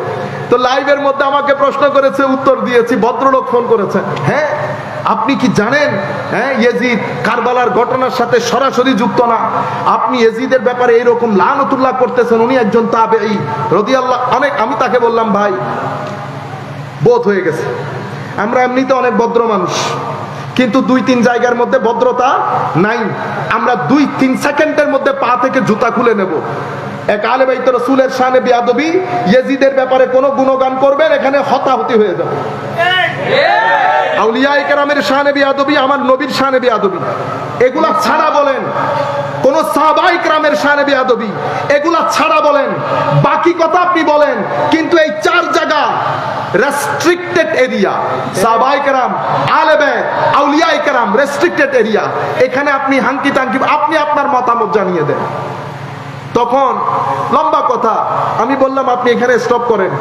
তো লাইভের মধ্যে আমাকে প্রশ্ন করেছে, উত্তর দিয়েছি। ভদ্রলোক ফোন করেছেন, হ্যাঁ আপনি কি জানেন, হ্যাঁ ইয়াজিদ কারবালার ঘটনার সাথে সরাসরি যুক্ত না, আপনি ইয়াজিদের ব্যাপারে এরকম লানতুল্লাহ করতেছেন, উনি একজন তাবেঈ রাদিয়াল্লাহু অনেক। আমি তাকে বললাম, ভাই বোধ হয়ে গেছে, আমরা এমনিতে অনেক ভদ্র মানুষ, কিন্তু 2-3 জায়গার মধ্যে ভদ্রতা নাই। আমরা 2-3 সেকেন্ডের মধ্যে পা থেকে জুতা খুলে নেব। এক আলে বাইত রাসূলের শানে বেয়াদবি, ইয়াজিদের ব্যাপারে কোনো গুণগান করবেন, এখানে হতাহতি হয়ে যাবে। আউলিয়ায়ে কেরামের শানে বেয়াদবি, আমার নবীর শানে বেয়াদবি, এগুলা ছাড়া বলেন কোন সাহাবায়ে কেরামের শানে বেয়াদবি, এগুলা ছাড়া বলেন বাকি কথা আপনি বলেন, কিন্তু এই 4 জায়গা রেস্ট্রিক্টেড এরিয়া, সাহাবায়ে কেরাম, আলে বাইত, আউলিয়ায়ে কেরাম রেস্ট্রিক্টেড এরিয়া, এখানে আপনি হাঙ্কি টাঙ্কি আপনি আপনার মতামত জানিয়ে দেন। তখন লম্বা কথা, আমি বললাম আপনি এখানে স্টপ করেন,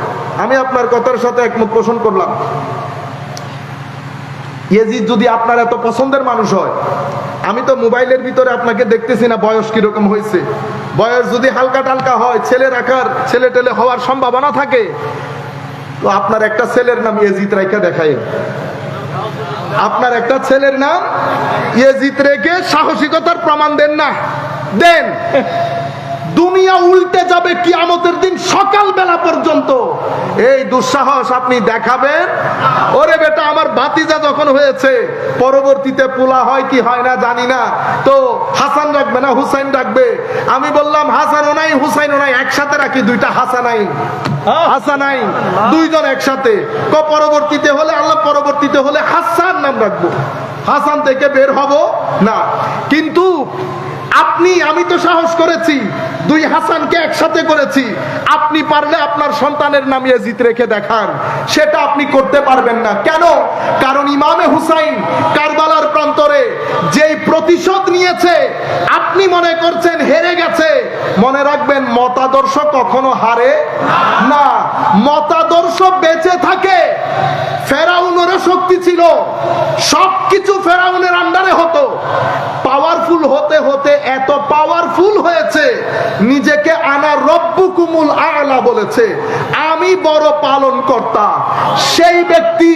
আমি আপনার কথার সাথে একমত পোষণ করলাম। ইয়াজিদ যদি আপনার এত পছন্দের মানুষ হয়, আমি তো মোবাইলের ভিতরে আপনাকে দেখতেছি না বয়স কিরকম হয়েছে, বয়স যদি হালকা টালকা হয়, ছেলে টেলে হওয়ার সম্ভাবনা থাকে, তো আপনার একটা ছেলের নাম ইয়াজিদ রাইখা দেখায়, আপনার একটা ছেলের নাম ইয়াজিদ রেখে সাহসিকতার প্রমাণ দেন না, দেন। দুনিয়া উল্টে যাবে কিয়ামতের দিন সকালবেলা পর্যন্ত। এই দুঃসাহস আপনি দেখাবেন? ওরে বেটা, আমার ভাতিজা যখন হয়েছে, পরবর্তীতে পোলা হয় কি হয় না জানি না, তো হাসান রাখবে না হুসাইন রাখবে। আমি বললাম হাসানও নাই হুসাইনও নাই, একসাথে রাখি, 2টা হাসানাইন, হাসানাইন 2 জন একসাথে। পরবর্তীতে হলে আল্লাহ, পরবর্তীতে হলে হাসান নাম রাখবো, হাসান থেকে বের হব না। কিন্তু আমি তো সাহস করেছি, 2 হাসানকে একসাথে করেছি। আপনি পারলে আপনার সন্তানের নাম ইয়াজিদ রেখে দেখান, সেটা আপনি করতে পারবেন না। কেন? কারণ ইমামে হুসাইন কারবালার প্রান্তরে যেই প্রতিশোধ নিয়েছে, আপনি মনে করছেন হেরে গেছে। মনে রাখবেন, মতাদর্শ কখনো হারে না, মতাদর্শ বেঁচে থাকে। ফেরাউনেরও শক্তি ছিল, সবকিছু ফেরাউনের আন্ডারে হতো, পাওয়ারফুল হতে হতে এত পাওয়ারফুল হয়েছে, নিজেকে আনা রব্বুকুমুল আ'লা বলেছে, আমি বড় পালন কর্তা। সেই ব্যক্তি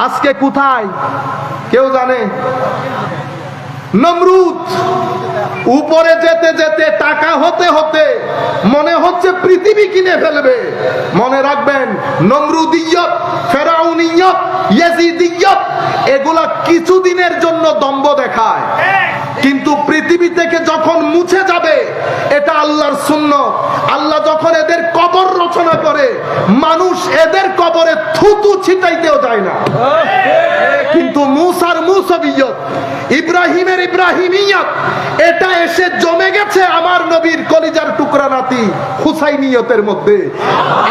আজকে কোথায় কেউ জানে? নমরুদ উপরে যেতে যেতে, টাকা হতে হতে মনে হচ্ছে পৃথিবী কিনে ফেলবে। মনে রাখবেন, নমরুদিয়ত, ফেরাউনিয়ত, ইয়াজিদিয়ত এগুলা কিছুদিনের জন্য দম্ভ দেখায়, কিন্তু পৃথিবী থেকে যখন মুছে যাবে, এটা আল্লাহর সুন্নত। আল্লাহ যখন এদের কবর রচনা করে, মানুষ এদের কবরে থুতু ছিটাইতেও যায় না। কিন্তু মুসার মুসাবিয়ত, ইব্রাহিমের ইব্রাহিমিয়ত, এটা এসে জমে গেছে আমার নবীর কলিজার টুকরা নাতি হুসাইনিয়তের মধ্যে।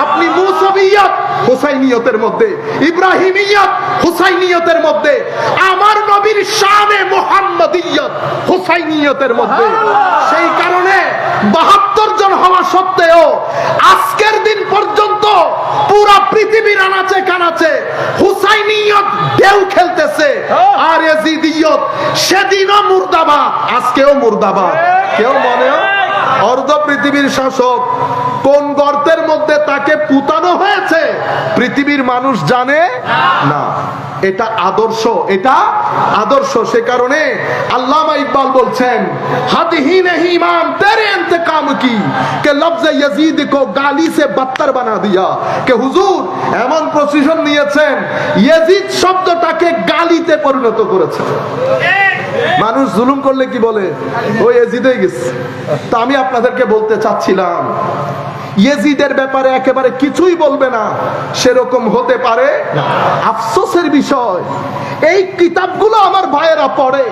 আপনি মুসাবিয়ত হুসাইনিয়তের মধ্যে, ইব্রাহিমিয়ত হুসাইনিয়তের মধ্যে, আমার নবীর শানে মুহাম্মদিয়ত হুসাইনিয়তের মধ্যে। সেই কারণে 72 জন হওয়া সত্ত্বেও আজকের দিন পর্যন্ত পুরো পৃথিবীর আনাচে কানাচে হুসাইনিয়ত ঢেউ খেলতেছে, আর ইয়াজিদিয়ত সেদিনও মুর্দাবাদ, আজকেও মুর্দাবাদ। কেউ মনে অর্ধ পৃথিবীর শাসক কোন গর্তের মধ্যে তাকে পুতানো হয়েছে পৃথিবীর মানুষ জানে না। এটা আদর্শ, এটা আদর্শ। সে কারণে আল্লামা ইকবাল বলছেন, হাদিহি নেহি ইমাম তেরে ইন্তেকাম কি কে লফজ ইয়াজিদ কো গালি সে বদতর বানা দিয়া। কে হুজুর এমন প্রসিশন নিয়েছেন, ইয়াজিদ শব্দটাকে গালিতে পরিণত করেছেন। মানুষ জুলুম করলে কি বলে, ওই এজিদে গেছে। তো আমি আপনাদেরকে বলতে চাচ্ছিলাম, ইয়েজিদের ব্যাপারে একেবারে কিছুই বলবে না, সেরকম হতে পারে না। আফসোসের বিষয়, এই কিতাবগুলো আমার ভাইয়েরা পড়ে,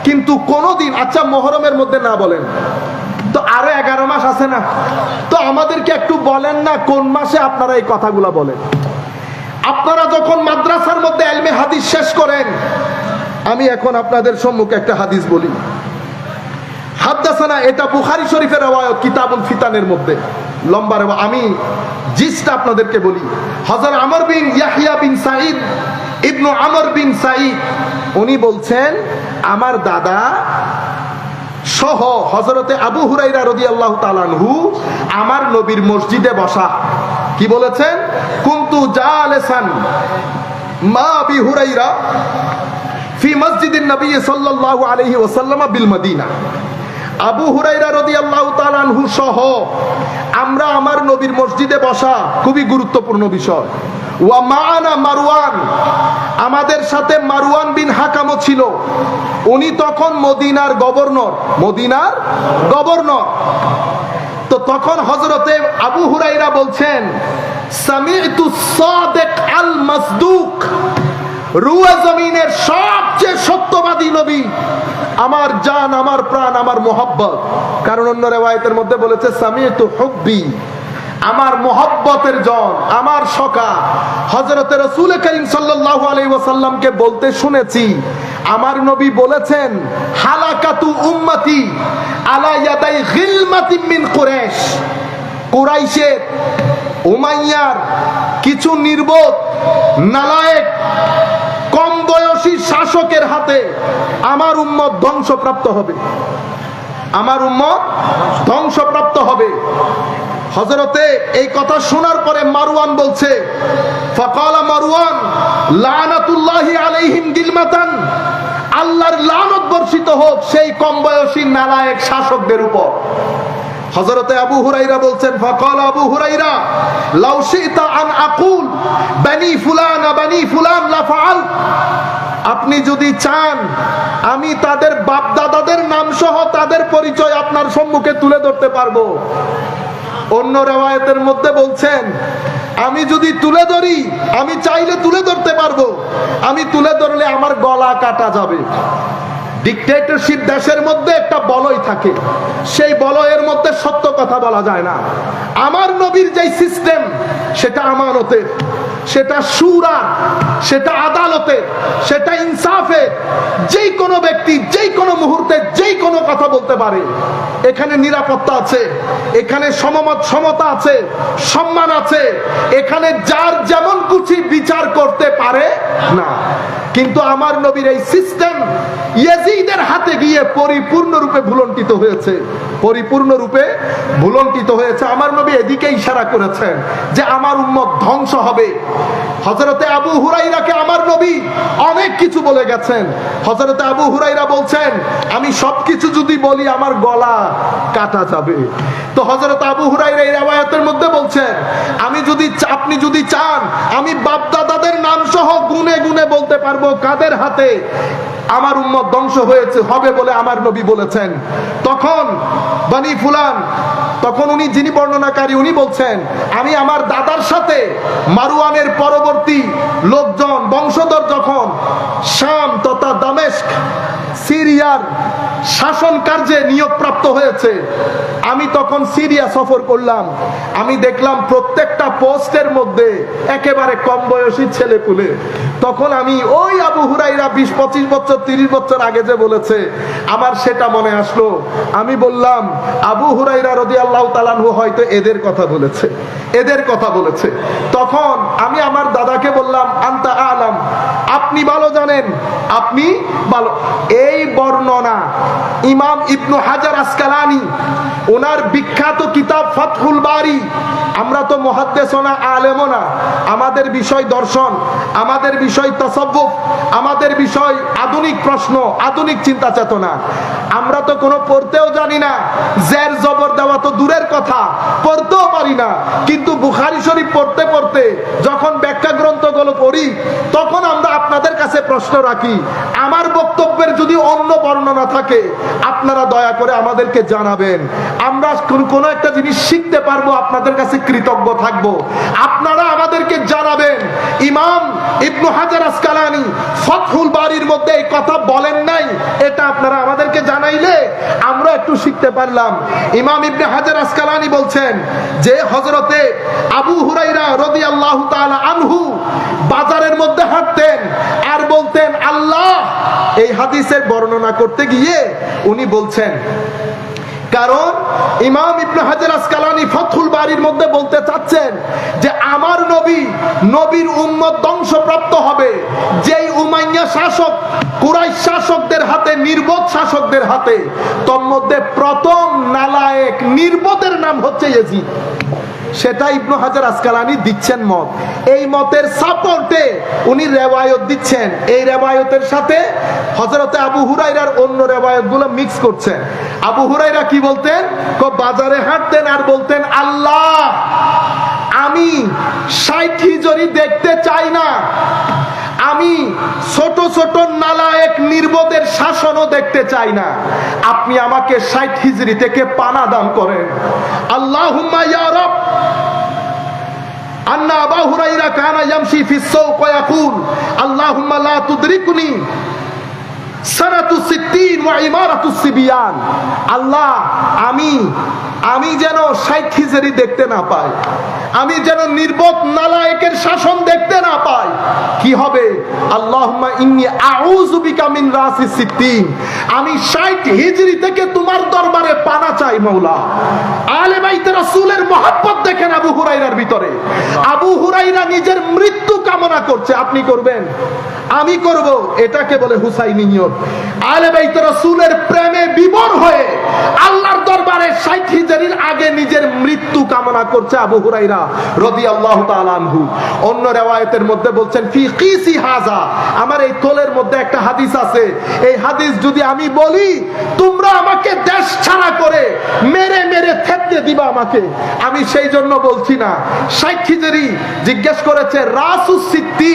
কিন্তু কোনোদিন, আচ্ছা মুহররমের মধ্যে না বলেন তো আরো 11 মাস আছে না, তো আমাদেরকে একটু বলেন না কোন মাসে আপনারা এই কথাগুলো বলেন। আপনারা যখন মাদ্রাসার মধ্যে ইলমে হাদিস শেষ করেন, আমি এখন আপনাদের সম্মুখে একটা হাদিস বলি। হাদাসানা, এটা বুখারী শরীফের রওয়ায়াত কিতাবুল ফিতানের মধ্যে লম্বা রওয়ায়াত। আমি জিসটা আপনাদেরকে বলি। হযরত আমর বিন ইয়াহইয়া বিন সাঈদ ইবনে আমর বিন সাঈদ, উনি বলছেন আমার দাদা সহ হযরতে আবু হুরায়রা রাদিয়াল্লাহু তাআলা আনহু আমার নবীর মসজিদে বসা। কি বলেছেন? কুনতু জালিসান মা আবি হুরায়রা ফি মসজিদিন নবী সাল্লাল্লাহু আলাইহি ওয়াসাল্লাম বিল মদিনা। আবু হুরায়রা রাদিয়াল্লাহু তাআলা আনহু সহ আমরা আমার নবীর মসজিদে বসা, খুবই গুরুত্বপূর্ণ বিষয়। ওয়া মাআনা মারওয়ান, আমাদের সাথে মারওয়ান বিন হাকামও ছিল, উনি তখন মদিনার গভর্নর, মদিনার গভর্নর। তো তখন হযরতে আবু হুরায়রা বলছেন, সামি'তু সাদিক আল মাসদুক, রুয়া জমিনের সবচেয়ে সত্যবাদী নবী, আমার জান, আমার প্রাণ, আমার মোহাব্বত। কারণ অন্য রিওয়ায়াতের মধ্যে বলেছে সামি'তু হুব্বি, আমার মোহাব্বতের জন, আমার সখা। হযরতে রাসূল করিম সাল্লাল্লাহু আলাইহি ওয়াসাল্লামকে বলতে শুনেছি, আমার নবী বলেছেন হালাকাতু উম্মতি আলা ইয়াদাই গিলমাতিন মিন কুরাইশ, কুরাইশের, উমাইয়ার কিছু নির্বোধ নালায়েক কম বয়সী শাসকের হাতে আমার উম্মত ধ্বংসপ্রাপ্ত হবে, আমার উম্মত ধ্বংসপ্রাপ্ত হবে। হযরতে এই কথা শোনার পরে মারওয়ান বলছে, ফাকালা মারওয়ান লানাতুল্লাহি আলাইহিম গিলমাতান, আল্লাহর লানত বর্ষিত হোক সেই কম বয়সী নালায়েক শাসকদের উপর। হযরতে আবু হুরায়রা বলছেন, ফাকালা আবু হুরায়রা লাউ শি'তা আন আকুল বানি ফুলান বানি ফুলান লা ফাআল, আপনি যদি চান আমি তাদের বাপ দাদাদের নাম সহ তাদের পরিচয় আপনার সম্মুখে তুলে ধরতে পারবো। অন্য রিওয়ায়াতের মধ্যে বলছেন, আমি যদি তুলে ধরি, আমি চাইলে তুলে ধরতে পারবো, আমি তুলে ধরলে আমার গলা কাটা যাবে। ডিক্টেটরশিপ দেশের মধ্যে একটা বলয় থাকে, সেই বলয়ের মধ্যে সত্য কথা বলা যায় না। আমার নবীর যে সিস্টেম, সেটা আমানতের, সেটা শুরা, সেটা আদালতে, সেটা ইনসাফে, যেই কোনো ব্যক্তি যেই কোনো মুহূর্তে যেই কোনো কথা বলতে পারে। এখানে নিরাপত্তা আছে, এখানে সমমত সমতা আছে, সম্মান আছে, এখানে যার যেমন খুশি বিচার করতে পারে না। কিন্তু আমার নবীর এই সিস্টেম ইয়াজিদের হাতে গিয়ে পরিপূর্ণরূপে ভুলণ্ঠিত হয়েছে, পরিপূর্ণরূপে ভুলণ্ঠিত হয়েছে। আমার নবী এদিকে ইশারা করেছেন যে আমার উম্মত ধ্বংস হবে। হযরতে আবু হুরায়রাকে আমার নবী অনেক কিছু বলে গেছেন। হযরতে আবু হুরায়রা বলছেন, আমি সবকিছু যদি বলি আমার গলা কাটা যাবে। তো হযরত আবু হুরায়রা এই riwayat-এর মধ্যে বলছেন, আপনি যদি চান আমি বাপ দাদাদের নাম সহ গুনে গুনে বলতে পারবো কাদের হাতে আমার উম্মত ধ্বংস হয়েছে হবে বলে আমার নবী বলেছেন। তখন বনি ফুলান, তখন উনি যিনি বর্ণনাকারী উনি বলছেন, আমি আমার দাদার সাথে মারওয়ানের পরবর্তী লোকজন বংশধর যখন শাম তথা দামেস্ক সিরিয়ার শাসন কার্যে নিয়োগপ্রাপ্ত হয়েছে, আমি তখন সিরিয়া সফর করলাম। আমি দেখলাম প্রত্যেকটা পোস্টের মধ্যে একেবারে কম বয়সী ছেলে পুলে। তখন আমি ওই আবু হুরায়রা 20-25 বছর 30 বছর আগে যে বলেছে আমার সেটা মনে আসলো। আমি বললাম আবু হুরায়রা রাদিয়াল্লাহু তাআলা আনহু হয়তো এদের কথা বলেছে, এদের কথা বলেছে। তখন আমি আমার দাদাকে বললাম, আনতা আলাম, আপনি ভালো জানেন, আপনি ভালো। এই বর্ণনা ইমাম ইবনু হাজার আসকালানি ওনার বিখ্যাত কিতাব ফাতহুল বারি, আমরা তো মুহাদ্দিসও না আলেমও না, আমাদের বিষয় দর্শন, আমাদের বিষয় তাসাব্বুফ, আমাদের বিষয় আধুনিক প্রশ্ন, আধুনিক চিন্তা চেতনা। আমরা তো কোনো পড়তেও জানি না, জের জবর দেওয়া তো দূরের কথা, পড়তেও পারি না। কিন্তু বুখারী শরীফ পড়তে পড়তে যখন ব্যাখ্যা গ্রন্থ বক্তব্যগুলো পড়ি তখন আমরা আপনাদের কাছে প্রশ্ন রাখি, আমার বক্তব্যের যদি অন্য বর্ণনা থাকে আপনারা দয়া করে আমাদেরকে জানাবেন, আমরা কোনো একটা জিনিস শিখতে পারবো, আপনাদের কাছে কৃতজ্ঞ থাকবো। আপনারা আমাদেরকে জানাবেন ইমাম ইবনে হাজার আসকালানী ফাতহুল বারীর মধ্যে এই কথা বলেন নাই, এটা আপনারা আমাদেরকে জানাইলে আমরা একটু শিখতে পারলাম। ইমাম ইবনে হাজার আসকালানী বলছেন যে হযরতে আবু হুরায়রা রাদিয়াল্লাহু তাআলা আনহু বাজারের মধ্যে হাঁটতেন আর বলতেন আল্লাহ। এই হাদিসের বর্ণনা করতে গিয়ে উনি বলছেন, কারণ ইমাম ইবনে হাজার আসকালানী ফাতহুল বারীর মধ্যে বলতে চাচ্ছেন যে আমার নবীর উম্মত ধ্বংসপ্রাপ্ত হবে যেই উমাইয়া শাসক কুরাইশ শাসকদের হাতে, নির্বোধ শাসকদের হাতে। তোর মধ্যে প্রথম নালায়েক নির্বোধের নাম হচ্ছে ইয়াজিদ। সেটা ইবনে হাজার আসকালানী দিচ্ছেন মত। এই মতের সাপোর্টে উনি রেওয়ায়ত দিচ্ছেন, এই রেওয়ায়তের সাথে হযরতে আবু হুরায়রার অন্য রেওয়ায়তগুলো মিক্স করছেন। আবু হুরায়রা কি বলতেন, বাজারে হাঁটতেন আর বলতেন আল্লাহ আমি 60 হিজরি দেখতে চাই না, আমি ছোট ছোট নালায়েক নির্বোধের শাসনও দেখতে চাই না, আপনি আমাকে 60 হিজরি থেকে পানা দান করেন। আল্লাহুম্মা ইয়া রাব। আন্না আবু হুরায়রা কানা ইয়ামশি ফিস সাওক ওয়া ইয়াকুল আল্লাহুম্মা লা তুদরিকনি সানাতু 60 ওয়া ইমারাতু সিবিয়ান। আল্লাহ আমি যেন 60 হিজরি দেখতে না পাই, আমি যেন নির্বোধ নালায়েকের শাসন দেখতে না পাই। কি হবে? আল্লাহুম্মা ইন্নী আউযু বিকা মিন রাসি 60। আমি 60 হিজরি থেকে তোমার দরবারে পানা চাই মাওলা। আলে বাইতে রাসূলের মহব্বত দেখেন আবু হুরায়রার ভিতরে। আবু হুরায়রা নিজের মৃত্যু কামনা করছে, আপনি করবেন? আমি করব। এটাকে বলে হুসাইনি নিয়ত। আলে বাইতে রাসূলের প্রেমে বিভোর হয়ে আল্লাহর দরবারে 60 হিজরির আগে নিজের মৃত্যু কামনা করছে আবু হুরায়রা রাদিয়াল্লাহু তাআলা আনহু। অন্য রিওয়ায়াতের মধ্যে বলছেন ফি কিসি হাযা, আমার এই তোলের মধ্যে একটা হাদিস আছে, এই হাদিস যদি আমি বলি তোমরা আমাকে দেশ ছাড়া করে মেরে মেরে থেতলে দিবা আমাকে, আমি সেই জন্য বলছি না। 60 হিজরি জিজ্ঞেস করেছে রাসুস 60,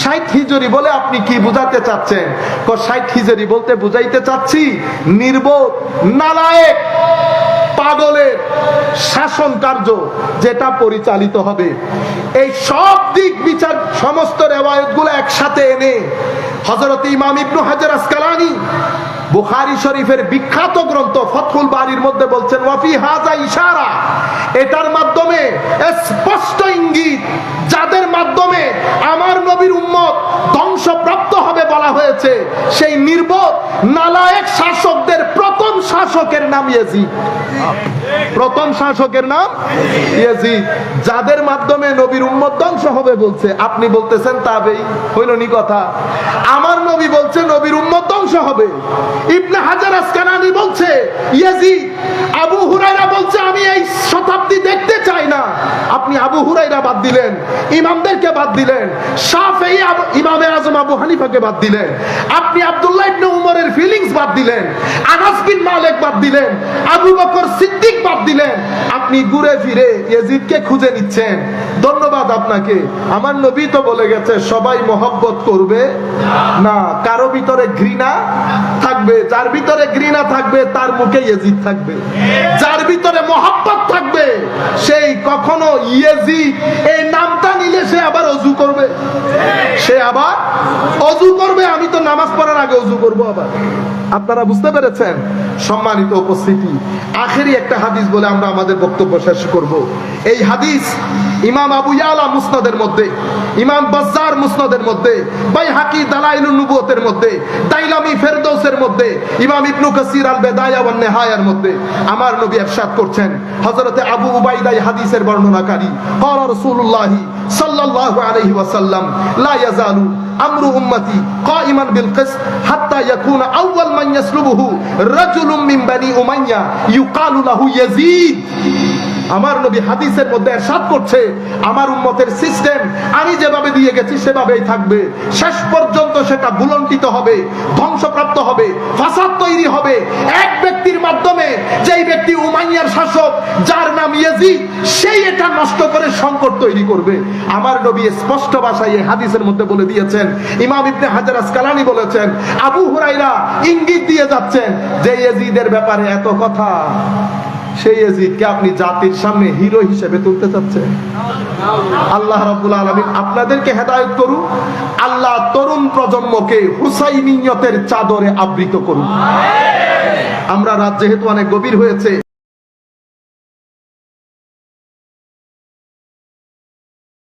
60 হিজরি বলে আপনি কি বুঝাতে চাচ্ছেন? 60 হিজরি বলতে বুঝাইতে চাচ্ছি নির্বোধ নালায়েক পাগলের শাসন কার্য যেটা পরিচালিত হবে। এই সব দিক বিচার সমস্ত রিওয়ায়াতগুলো একসাথে এনে হযরত ইমাম ইবনে হাজার আসকালানী বুখারী শরীফের বিখ্যাত গ্রন্থ ফাতহুল বারীর মধ্যে বলছেন ওয়াফি হাযা ইশারা, এটার মাধ্যমে স্পষ্ট ইঙ্গিত যাদের মাধ্যমে আমার নবীর উম্মত ধ্বংসপ্রাপ্ত হবে বলা হয়েছে, সেই নির্বোধ নালায়েক শাসকদের প্রথম শাসকের নাম ইয়াজিদ। প্রথম শাসকের নাম ইয়াজিদ, যাদের মাধ্যমে নবীর উম্মত ধ্বংস হবে বলছে। আপনি বলতেছেন তাবেই, হইল নি কথা? আমার নবী বলছে নবীর উম্মত ধ্বংস হবে, ইবনে হাজার আসকালানী বলছে ইয়াজিদ, আবু হুরায়রা বলছে আমি এই শতাব্দী দেখতে চাই না। আপনি আবু হুরায়রা বাদ দিলেন, ইমামদেরকে বাদ দিলেন, শাফেঈ ইমামে আজম আবু হানিফাকে বাদ দিলেন, আপনি আব্দুল্লাহ ইবনে উমরের ফিলিংস বাদ দিলেন, আনাস বিন মালিক বাদ দিলেন, আবু বকর সিদ্দিক বাদ দিলেন, আপনি ঘুরে ফিরে ইয়াজিদকে খুঁজে নিচ্ছেন। ধন্যবাদ আপনাকে। আমার নবী তো বলে গেছে সবাই মহব্বত করবে না, কারো ভিতরে ঘৃণা থাকবে, যার ভিতরে ঘৃণা থাকবে তার মুখে ইয়াজিদ থাকবে, যার ভিতরে মহব্বত থাকবে সেই কখনো ইয়াজিদ এই নামটা নিলে সে আবার ওযু করবে, সে আবার ওযু করবে। আমি তো নামাজ পড়ার আগে ওযু করব আবার। আপনারা বুঝতে পেরেছেন? সম্মানিত উপস্থিতি, আখেরি একটা হাদিস বলে আমরা আমাদের বক্তব্য শেষ করব। এই হাদিস ইমাম আবু ইয়ালা মুসনাদের মধ্যে, ইমাম বাজ্জার মুসনাদের মধ্যে, বাইহাকি দালাইলুন নবুয়তের মধ্যে, দাইলামি ফেরদৌসের মধ্যে, ইমাম ইবনে কাসির আল বিদায়া ওয়ান নিহায়ার মধ্যে আমার নবী ইরশাদ করছেন, হযরতে আবু উবাইদা এই হাদিসের বর্ণনাকারী, ক্বালা রাসূলুল্লাহ সাল্লাল্লাহু আলাইহি ওয়াসাল্লাম লা ইয়াজালু আমরু উম্মতি কাইমান বিল কিসত হাত্তা ইয়াকুনা আউয়াল মান ইয়াসলুবুহু রাজুলুম মিন বানি উমাইয়া ইউকালু লাহু ইয়াজিদ। আমার নবী হাদিসের মধ্যে ইরশাদ করছে, আমার উম্মতের সিস্টেম আমি যেভাবে দিয়ে গেছি সেভাবেই থাকবে, শেষ পর্যন্ত সেটা বুলন্টিত হবে, ধ্বংসপ্রাপ্ত হবে, ফাসাদ তৈরি হবে এক ব্যক্তির মাধ্যমে, যেই ব্যক্তি উমাইয়ার শাসক যার নাম ইয়াজিদ, সেই এটা নষ্ট করে সংকট তৈরি করবে। আমার নবী স্পষ্ট ভাষায় এই হাদিসের মধ্যে বলে দিয়েছেন। ইমাম ইবনে হাজার আসকালানি বলেছেন, আবু হুরায়রা ইঙ্গিত দিয়ে যাচ্ছেন যে ইয়াজিদের ব্যাপারে এত কথা, সেই ইয়াজিদকে আপনি জাতির সামনে হিরো হিসেবে তুলতে চাচ্ছেন। আল্লাহ রাব্বুল আলামিন আপনাদেরকে হেদায়েত করুন। আল্লাহ তরুণ প্রজন্মকে হুসাইনিয়তের চাদরে আবৃত করুন। আমরা রাত যেহেতু অনেক গভীর হয়েছে,